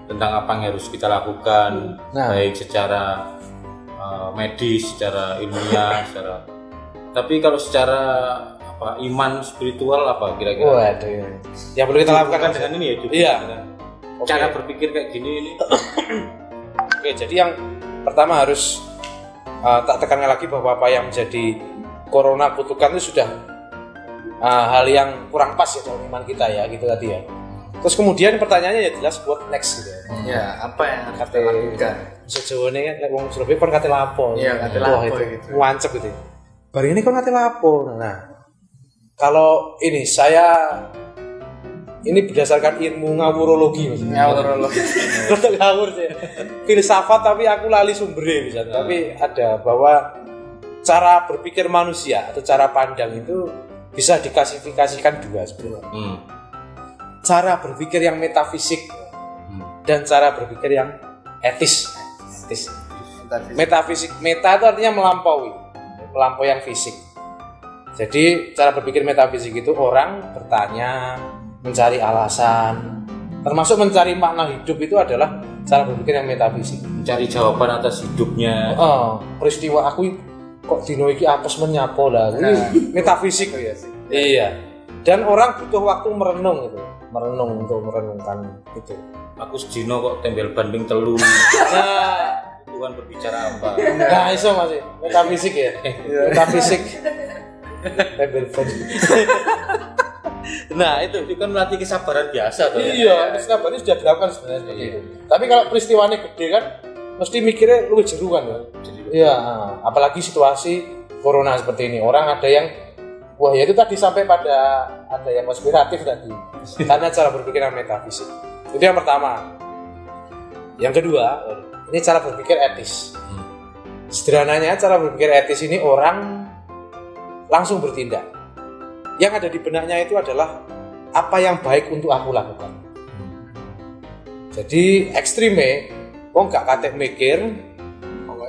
tentang apa yang harus kita lakukan, baik secara medis, secara ilmiah, secara. Tapi kalau secara iman spiritual apa kira-kira? Waduh, yang perlu kita lakukan kan dengan ini ya. Iya. Cara berpikir kayak gini ini. Oke, jadi yang pertama harus tak tekankan lagi bahwa apa yang menjadi corona kutukan itu sudah hal yang kurang pas ya dalam iman kita ya gitu tadi ya. Terus kemudian pertanyaannya ya jelas what next gitu. Ya, apa yang harus kita lakukan? Sejauh ini kan wong Surabaya kon kate lapo. Iya, kate lapo gitu. Wancep gitu. Bar ini kon kate lapo. Nah, kalau ini saya berdasarkan ilmu ngawurologi Mas. Ngawurologi. Ngawur sih. Filsafat tapi aku lali sumbernya bisa. Tapi ada bahwa cara berpikir manusia atau cara pandang itu bisa diklasifikasikan dua sebenarnya. Cara berpikir yang metafisik dan cara berpikir yang etis. Metafisik, meta itu artinya melampaui yang fisik. Jadi cara berpikir metafisik itu orang bertanya, mencari alasan, termasuk mencari makna hidup itu adalah cara berpikir yang metafisik. Mencari jawaban atas hidupnya. Peristiwa aku kok dino iki apes menyapo lah. Ini metafisik ya sih. Iya. Dan orang butuh waktu merenung untuk merenungkan itu. Aku sedino kok tembel banding telu. Nah, Tuhan berbicara apa? nah iso Mas. Metafisik ya. Metafisik. Tembel banding. Nah, itu kan melatih kesabaran biasa tuh. iya, kesabaran sudah dilakukan sebenarnya seperti itu. Tapi kalau peristiwanya gede kan mesti mikirnya lu jeru kan ya. Iya, apalagi situasi corona seperti ini. Orang ada yang wah ya itu tadi sampai pada ada yang konspiratif tadi. Karena cara berpikir yang metafisik. Itu yang pertama. Yang kedua, ini cara berpikir etis. Sederhananya cara berpikir etis ini orang langsung bertindak. Yang ada di benaknya itu adalah apa yang baik untuk aku lakukan. Jadi ekstreme, kok nggak katek mikir,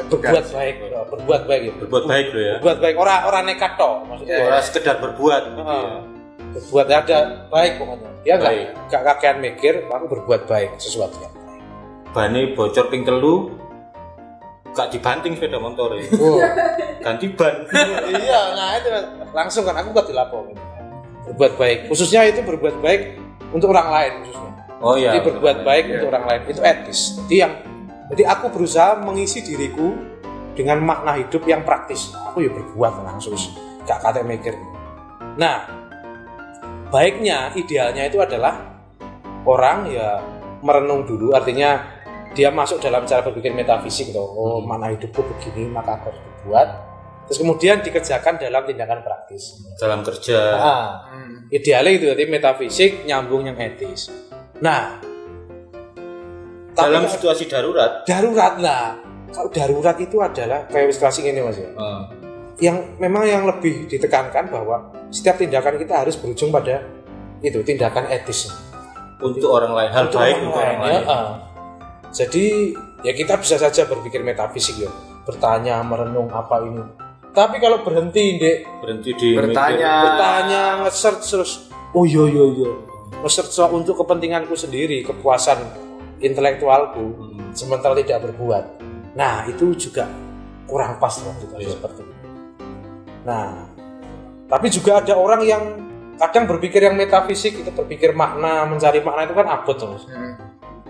berbuat baik ya. Berbuat baik loh ya. Berbuat baik, orang nekat toh, maksudnya. Orang sekedar berbuat. Berbuat ada baik pokoknya. Dia nggak kakean mikir, aku berbuat baik sesuatu yang baik. Bane bocor ping telu, gak dibanting sepeda motor ya. Ganti ban. Iya, nah itu langsung kan aku gak dilaporin. Berbuat baik, khususnya itu berbuat baik untuk orang lain khususnya. Oh iya. Jadi berbuat baik untuk orang lain itu etis. Jadi aku berusaha mengisi diriku dengan makna hidup yang praktis. Aku ya berbuat langsung, gak kate mikir. Nah, baiknya, idealnya itu adalah orang ya merenung dulu, artinya dia masuk dalam cara berpikir metafisik tuh. Oh, makna hidupku begini, maka aku harus berbuat. Terus kemudian dikerjakan dalam tindakan praktis. Dalam kerja. Idealnya itu jadi metafisik nyambung yang etis. Nah, dalam situasi darurat. Darurat lah. Kalau darurat itu adalah kayak situasi ini Mas ya. Yang memang yang lebih ditekankan bahwa setiap tindakan kita harus berujung pada itu tindakan etis. Untuk orang lain, hal baik untuk orang lain. Jadi ya kita bisa saja berpikir metafisik ya, bertanya, merenung apa ini. Tapi kalau berhenti di bertanya, nge-search terus, oh iya, nge-search untuk kepentinganku sendiri, kepuasan intelektualku, sementara tidak berbuat. Nah itu juga kurang pas loh seperti itu. Nah, tapi juga ada orang yang kadang berpikir yang metafisik itu berpikir makna, mencari makna itu kan abot terus.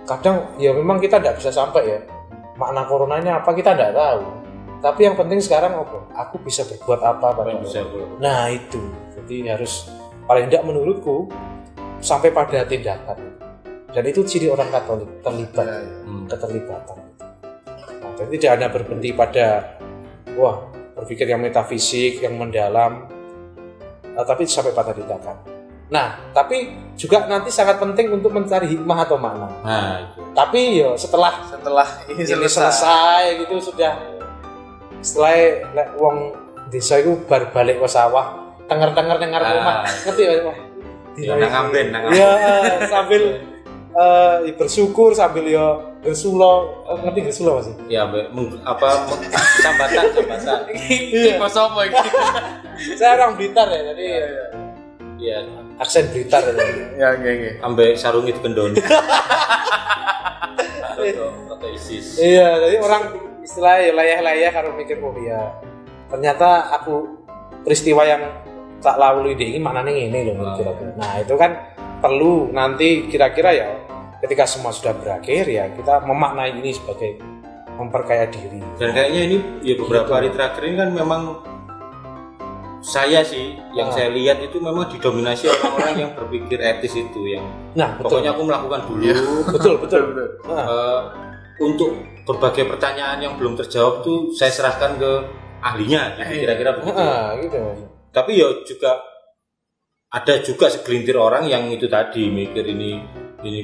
Kadang ya memang kita tidak bisa sampai ya makna coronanya apa kita tidak tahu, tapi yang penting sekarang aku bisa berbuat apa pada nah itu jadi harus paling tidak menurutku sampai pada tindakan, dan itu ciri orang Katolik terlibat keterlibatan. Nah, jadi tidak hanya berhenti pada berpikir yang metafisik yang mendalam, tapi sampai pada tindakan. Nah, tapi juga nanti sangat penting untuk mencari hikmah atau makna. Nah, itu. Tapi ya setelah ini selesai gitu sudah, setelah wong desa itu balik ke sawah, dengar rumah, ngerti ya? Nangamben. Iya, sambil bersyukur sambil ya bersulo, ngerti bersulo Mas? Iya, sambatan. Iya. Kok sapa iki? Saya orang Blitar ya, jadi iya. Aksen Blitar ya. Ya. Ambek sarung itu kendon. Atau ISIS. Iya, jadi orang istilahnya layah-layah kalau mikir ya ternyata aku peristiwa yang tak lalui ini maknanya ini loh kira-kira. Nah, itu kan perlu nanti kira-kira ya ketika semua sudah berakhir ya kita memaknai ini sebagai memperkaya diri. Dan kayaknya ini ya beberapa hari terakhir ini kan memang saya sih yang saya lihat itu memang didominasi orang-orang yang berpikir etis itu yang pokoknya aku melakukan dulu. Betul. Untuk berbagai pertanyaan yang belum terjawab tuh saya serahkan ke ahlinya gitu, kira-kira begitu. Gitu. Tapi ya juga ada juga segelintir orang yang itu tadi mikir ini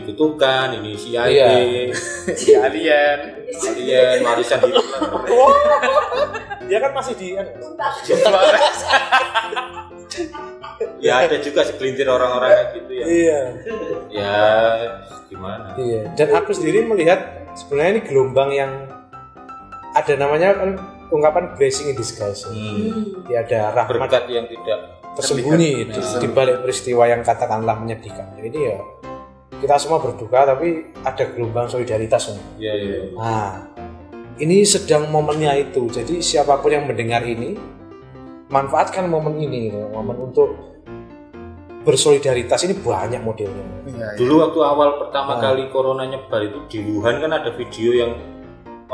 kutukan, ini CIA, alien, warisan Hitler. Dia kan masih di ya ada juga segelintir orang-orang kayak gitu ya. Iya. Ya gimana? Iya. Dan aku sendiri melihat sebenarnya ini gelombang yang ada namanya kan ungkapan blessing in disguise. Tiada rahmat Berkat yang tidak tersembunyi di balik peristiwa yang katakanlah menyedihkan. Jadi ya kita semua berduka tapi ada gelombang solidaritas. Iya. Nah, ini sedang momennya itu. Jadi siapapun yang mendengar ini manfaatkan momen ini, momen untuk bersolidaritas. Ini banyak modelnya. Dulu waktu awal pertama kali corona nyebar itu di Wuhan kan ada video yang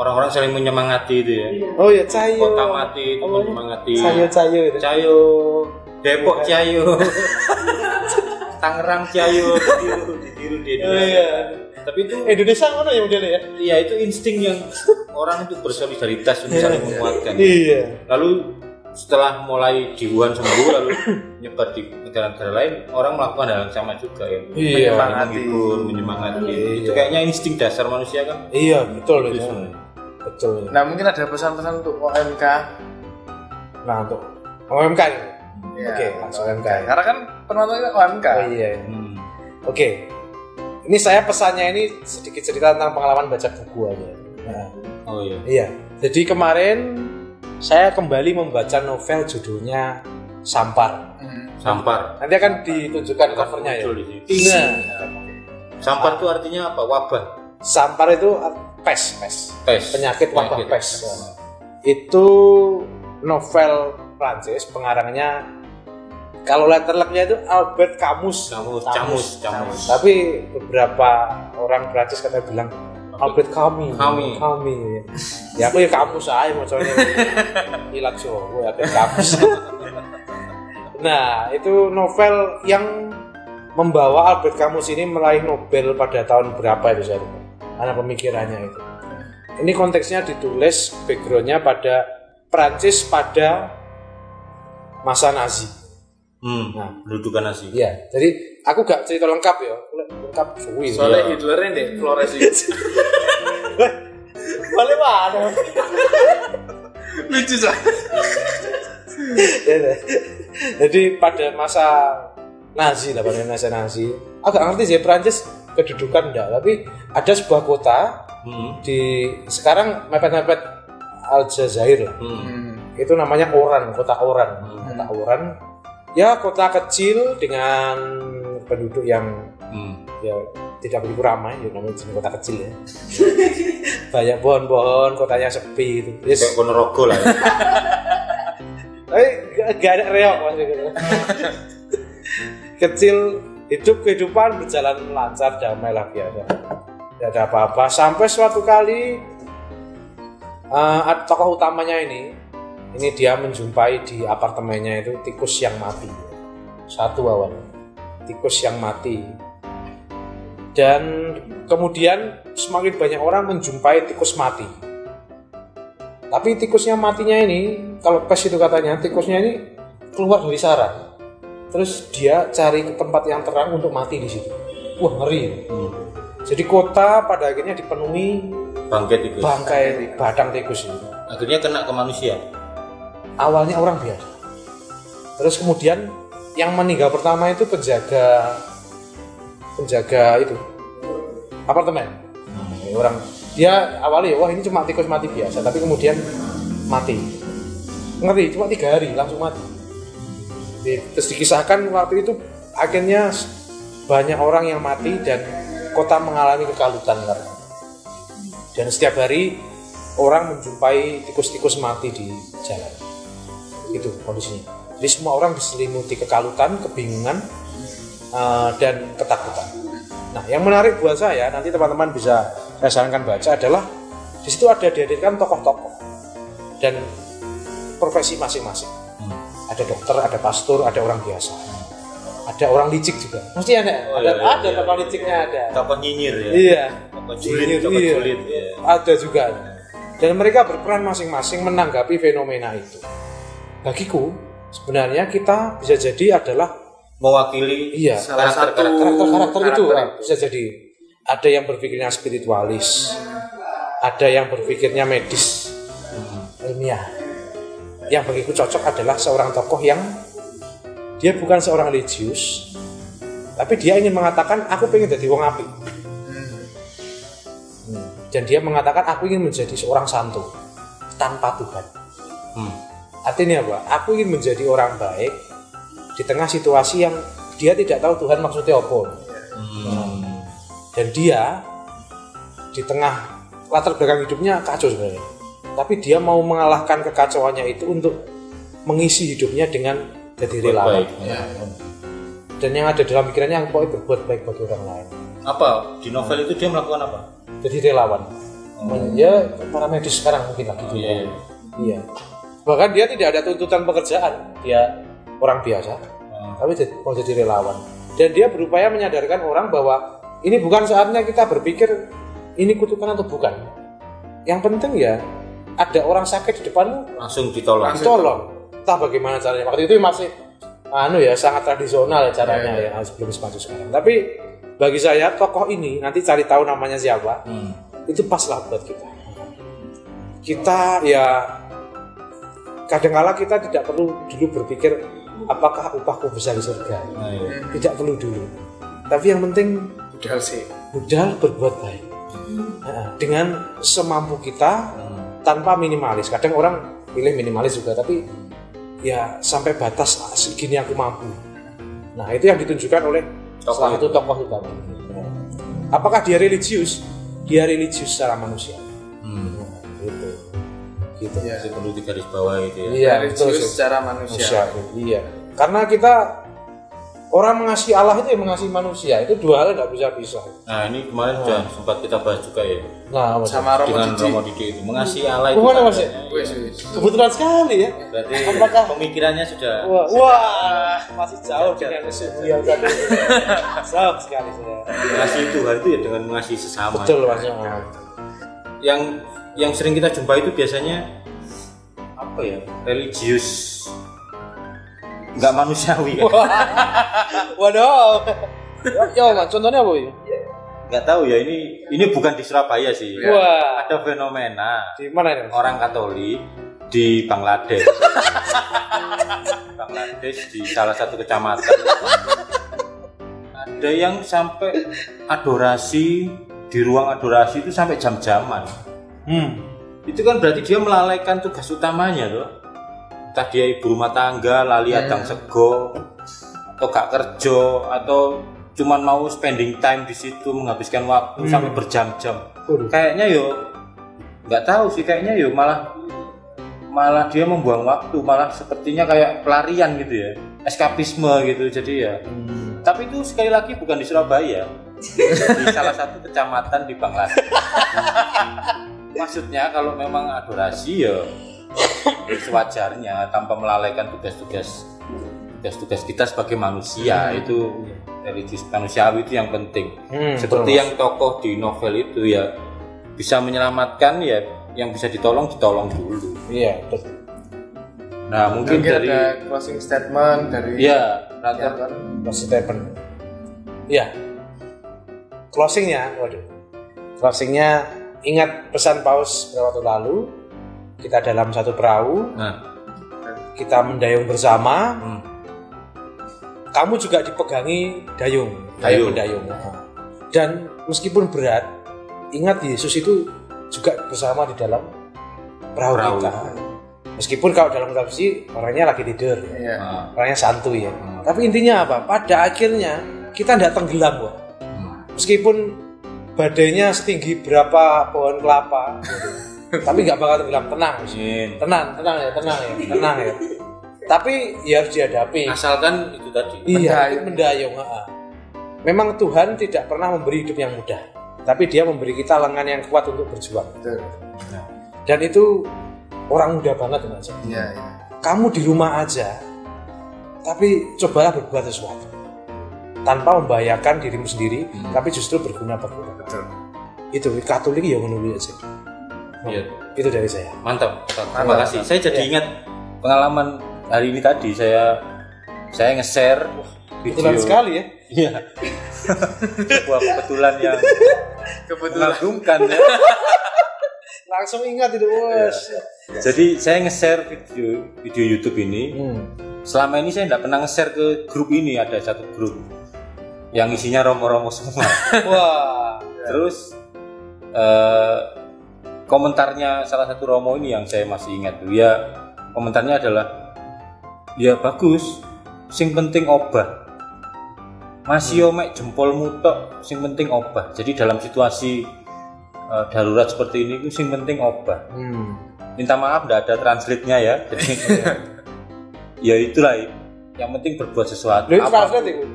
orang-orang saling menyemangati itu ya. Oh ya, Cayo. Kota mati itu menyemangati. Cayo itu. Cayo, Depok Cayo, Tangerang Cayo, ditiru di Indonesia. Tapi itu Indonesia mana ya modelnya ya? Iya, itu insting yang orang itu bersolidaritas untuk saling menguatkan. Iya. Lalu setelah mulai di Wuhan sembuh lalu nyebar di negara-negara lain, orang melakukan hal yang sama juga ya. Iya. Menyemangati. Itu kayaknya insting dasar manusia kan. Iya, betul itu. Sebenarnya. Betul. Nah, mungkin ada pesan-pesan untuk OMK. Nah, untuk OMK ini. Ya, Oke, langsung OMK. Karena kan penontonnya OMK. Oh iya. Oke. Ini saya pesannya ini sedikit cerita tentang pengalaman baca buku aja. Nah, Oh iya. iya. Jadi kemarin saya kembali membaca novel judulnya Sampar. Sampar. Nanti akan ditunjukkan covernya ya. Muncul di sini. Nah, Sampar itu artinya apa? Wabah. Sampar itu pes. Pes. Penyakit wabah pes. Itu novel Prancis, pengarangnya kalau letterleknya itu Albert Camus. Camus. Tapi beberapa orang Prancis katanya bilang Albert Camus. Ya aku ya Camus aja macamnya. Ilat Jawa Albert Camus. Nah, itu novel yang membawa Albert Camus ini meraih Nobel pada tahun berapa itu saya lupa. Karena pemikirannya itu. Ini konteksnya ditulis backgroundnya pada Prancis pada masa Nazi. Nah, pendudukan Nazi. Iya, jadi aku gak cerita lengkap ya. Lengkap suwi. Soalnya Hitlernya deh Flores itu. Boleh mana? Lucu sah. Jadi pada masa Nazi lah, pada masa Nazi. Agak ngerti sih Prancis kedudukan enggak, tapi ada sebuah kota di sekarang mepet-mepet Aljazair lah. Itu namanya Oran, kota Oran. Kota Oran. Ya kota kecil dengan penduduk yang ya tidak begitu ramai, ya namanya kota kecil ya. Banyak pohon-pohon, kotanya sepi itu. Kayak Ponorogo lah ya. Tapi gak ada reok maksudnya. Kecil, kehidupan berjalan lancar, damai lah biasa. Tidak ada apa-apa. Sampai suatu kali tokoh utamanya ini dia menjumpai di apartemennya itu tikus yang mati. Satu awal tikus yang mati. Dan kemudian semakin banyak orang menjumpai tikus mati. Tapi tikusnya matinya ini, kalau pes itu katanya, tikusnya ini keluar dari sarang. Terus dia cari ke tempat yang terang untuk mati di situ. Wah, ngeri. Jadi kota pada akhirnya dipenuhi bangkai batang tikus ini. Akhirnya kena ke manusia. Awalnya orang biasa. Terus kemudian yang meninggal pertama itu penjaga itu apartemen. Orang dia awalnya wah ini cuma tikus mati biasa, tapi kemudian mati. Ngeri, cuma 3 hari langsung mati. Terus dikisahkan waktu itu akhirnya banyak orang yang mati dan kota mengalami kekalutan karena. Dan setiap hari orang menjumpai tikus-tikus mati di jalan. Itu kondisinya. Jadi semua orang diselimuti kekalutan, kebingungan, dan ketakutan. Nah, yang menarik buat saya, nanti teman-teman bisa saya sarankan baca adalah di situ ada dihadirkan tokoh-tokoh dan profesi masing-masing. Ada dokter, ada pastor, ada orang biasa, ada orang licik juga. Mesti ada tokoh liciknya ada. Tokoh nyinyir ya. Iya. Tokoh julid. Ya. Ada juga. Dan mereka berperan masing-masing menanggapi fenomena itu. Bagiku, sebenarnya kita bisa jadi adalah mewakili salah satu karakter itu bisa jadi. Ada yang berpikirnya spiritualis, ada yang berpikirnya medis, ilmiah. Yang bagiku cocok adalah seorang tokoh yang dia bukan seorang religius, tapi dia ingin mengatakan aku pengen jadi wong apik. Dan dia mengatakan aku ingin menjadi seorang santo tanpa Tuhan. Artinya apa? Aku ingin menjadi orang baik di tengah situasi yang dia tidak tahu Tuhan maksudnya apa. Dan dia di tengah latar belakang hidupnya kacau sebenarnya. Tapi dia mau mengalahkan kekacauannya itu untuk mengisi hidupnya dengan jadi relawan. Dan yang ada dalam pikirannya yang pokoknya berbuat baik bagi orang lain. Apa di novel itu dia melakukan apa? Jadi relawan. Ya para medis sekarang mungkin lah gitu. Iya. Bahkan dia tidak ada tuntutan pekerjaan. Dia orang biasa. Tapi mau jadi relawan. Dan dia berupaya menyadarkan orang bahwa ini bukan saatnya kita berpikir ini kutukan atau bukan. Yang penting ya ada orang sakit di depanmu langsung ditolong. Entah bagaimana caranya. Waktu itu masih sangat tradisional ya caranya ya sebelum semaju sekarang. Tapi bagi saya tokoh ini nanti cari tahu namanya siapa. Itu pas lah buat kita. Kita ya kadang-kala kita tidak perlu dulu berpikir apakah upahku besar di surga. Tidak perlu dulu. Tapi yang penting budal berbuat baik. Dengan semampu kita tanpa minimalis. Kadang orang pilih minimalis juga, tapi ya sampai batas segini aku mampu. Nah itu yang ditunjukkan oleh salah satu tokoh itu. Apakah dia religius? Dia religius secara manusia. Gitu. Ya, perlu digaris bawah itu ya. Iya, religius secara manusia. Iya. Karena kita orang mengasihi Allah itu yang mengasihi manusia. Itu dua hal nggak bisa pisah. Nah ini kemarin sudah sempat kita bahas juga ya. Nah, sama Romo Didi itu mengasihi Allah itu. Gimana Mas? Kebetulan sekali ya. Berarti apakah pemikirannya sudah masih jauh dengan beliau tadi. Jauh sekali saya. Mengasihi Tuhan itu ya dengan mengasihi sesama. Betul Mas. Yang sering kita jumpa itu biasanya apa ya? Religius. Enggak manusiawi kan? Waduh. Ya, Mas, contohnya apa ya? Enggak tahu ya, ini bukan di Surabaya sih. Wah. Ada fenomena Di mana ini? orang Katolik di Bangladesh. Bangladesh di salah satu kecamatan. Ada yang sampai adorasi di ruang adorasi itu sampai jam-jaman. Itu kan berarti dia melalaikan tugas utamanya loh. Entah dia ibu rumah tangga, lali adang sego, atau gak kerja, atau cuman mau spending time di situ, menghabiskan waktu sampai berjam-jam. Kayaknya nggak tahu sih, kayaknya malah dia membuang waktu, malah sepertinya kayak pelarian gitu ya, eskapisme gitu. Jadi ya, tapi itu sekali lagi bukan di Surabaya, di salah satu kecamatan di Bangladesh. Maksudnya kalau memang adorasi ya sewajarnya tanpa melalaikan tugas-tugas kita sebagai manusia. Itu religius manusiawi itu yang penting. Seperti yang tokoh di novel itu ya bisa menyelamatkan ya, yang bisa ditolong dulu. Iya, betul. Nah, mungkin dari ada closing statement dari closing statement. Iya. Closingnya ingat pesan Paus beberapa waktu lalu, kita dalam satu perahu, kita mendayung bersama. Kamu juga dipegangi dayung. Dan meskipun berat, ingat Yesus itu juga bersama di dalam perahu kita. Meskipun kalau dalam tradisi orangnya lagi tidur, orangnya santuy ya. Tapi intinya apa? Pada akhirnya kita tidak tenggelam kok. Meskipun badainya setinggi berapa pohon kelapa, tapi nggak bakal tenggelam. Tenang ya. Tapi ya harus dihadapi. Asalkan itu tadi. Iya, mendayung. Memang Tuhan tidak pernah memberi hidup yang mudah, tapi Dia memberi kita lengan yang kuat untuk berjuang. Dan itu orang muda banget Mas. Iya. Kamu di rumah aja, tapi cobalah berbuat sesuatu tanpa membahayakan dirimu sendiri, tapi justru berguna bagi orang. Betul. Itu Katolik ya menurut aja. Iya. Itu dari saya. Mantap. Terima kasih. Saya jadi ingat pengalaman hari ini tadi. Saya nge-share video. Kebetulan sekali ya. Iya. Sebuah kebetulan yang mengagumkan ya. Langsung ingat itu Bos. Jadi saya nge-share video YouTube ini. Selama ini saya tidak pernah nge-share ke grup ini. Ada satu grup yang isinya romo-romo semua. Wah. Terus komentarnya salah satu romo ini yang saya masih ingat tuh ya, komentarnya adalah ya bagus, sing penting obah. Masih mek jempolmu tok, sing penting obah. Jadi dalam situasi darurat seperti ini sing penting obah. Minta maaf enggak ada translate-nya ya. Jadi ya itulah yang penting berbuat sesuatu. Lu translate itu.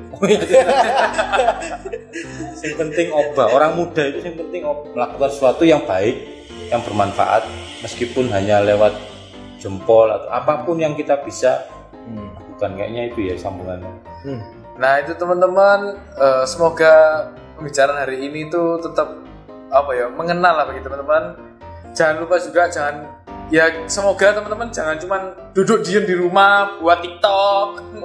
Sing penting obah. Orang muda itu sing penting melakukan sesuatu yang baik, yang bermanfaat meskipun hanya lewat jempol atau apapun yang kita bisa lakukan. Kayaknya itu ya sambungannya. Nah itu teman-teman, semoga pembicaraan hari ini tuh tetap mengenal lah bagi teman-teman. Jangan lupa juga semoga teman-teman jangan cuma duduk diem di rumah buat TikTok,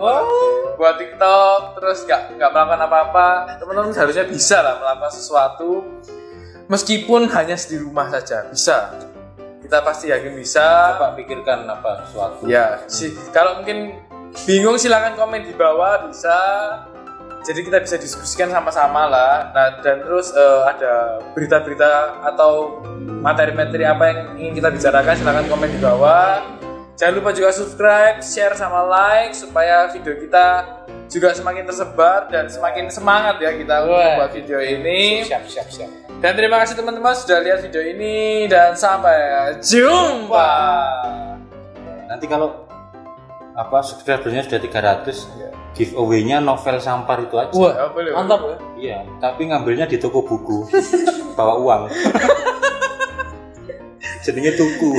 buat TikTok terus nggak melakukan apa-apa. Teman-teman seharusnya bisa lah melakukan sesuatu meskipun hanya di rumah saja bisa. Kita pasti yakin bisa. Coba pikirkan apa sesuatu. Ya, kalau mungkin bingung silakan komen di bawah bisa. Jadi kita bisa diskusikan sama-sama lah. Nah dan terus ada berita-berita atau materi-materi apa yang ingin kita bicarakan silakan komen di bawah. Jangan lupa juga subscribe, share sama like supaya video kita juga semakin tersebar dan semakin semangat ya kita membuat video ini. Siap. Dan terima kasih teman-teman sudah lihat video ini dan sampai jumpa. Nanti kalau subscribernya sudah 300, giveaway-nya novel Sampar itu aja. Wah, mantap ya. Iya, tapi ngambilnya di toko buku. Bawa uang. Jadinya tuku.